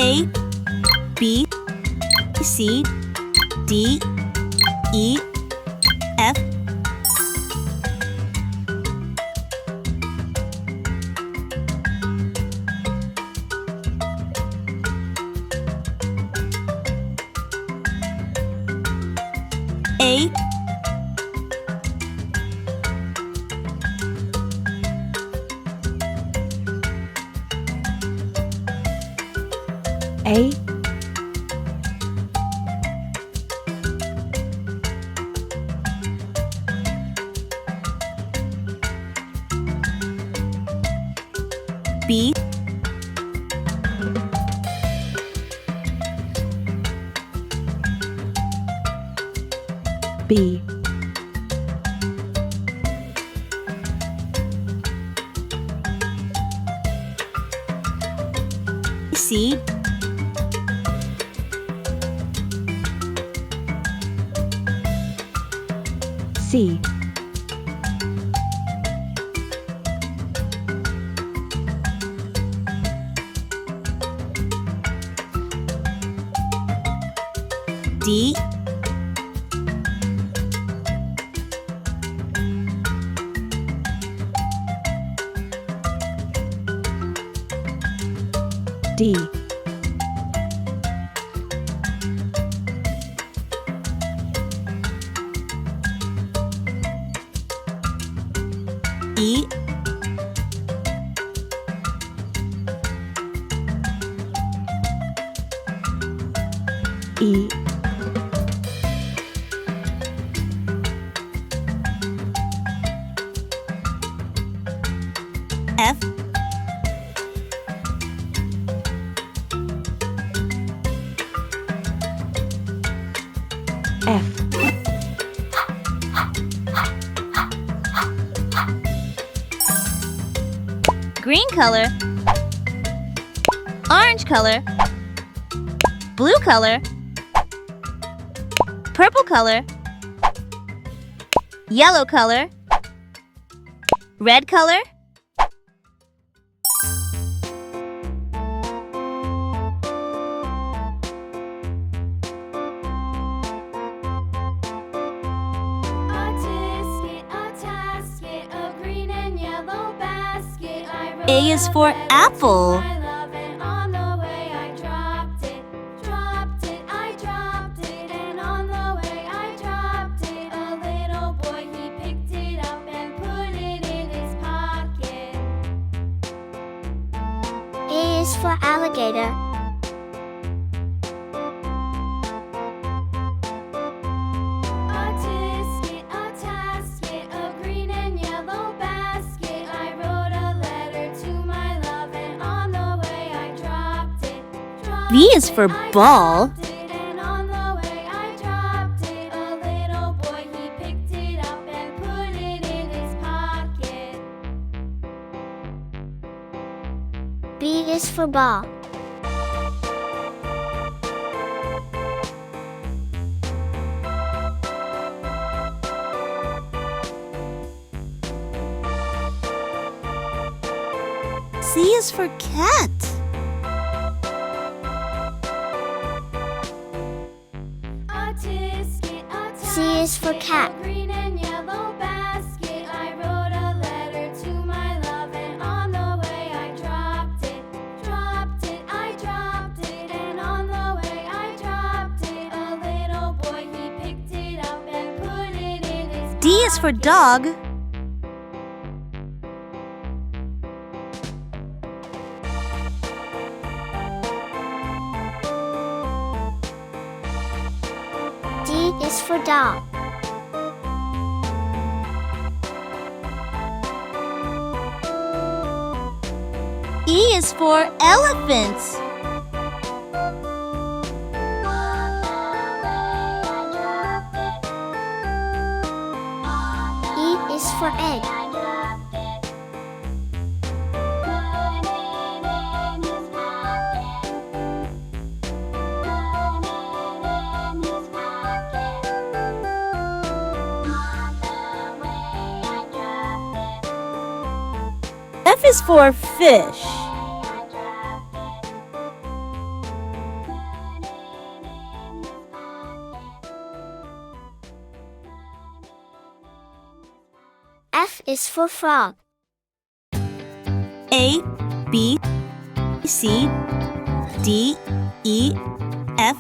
A, B, C, D, E, F, A, A, B, B, C, C, D, D, E, E, F, F, green color, orange color, blue color, purple color, yellow color, red color, A is for apple. A is for alligator. B is for ball. B is for ball. C is for cat. C is for cat. D is for dog. D is for dog. E is for elephant. E is for egg. F is for fish. F is for frog. A, B, C, D, E, F,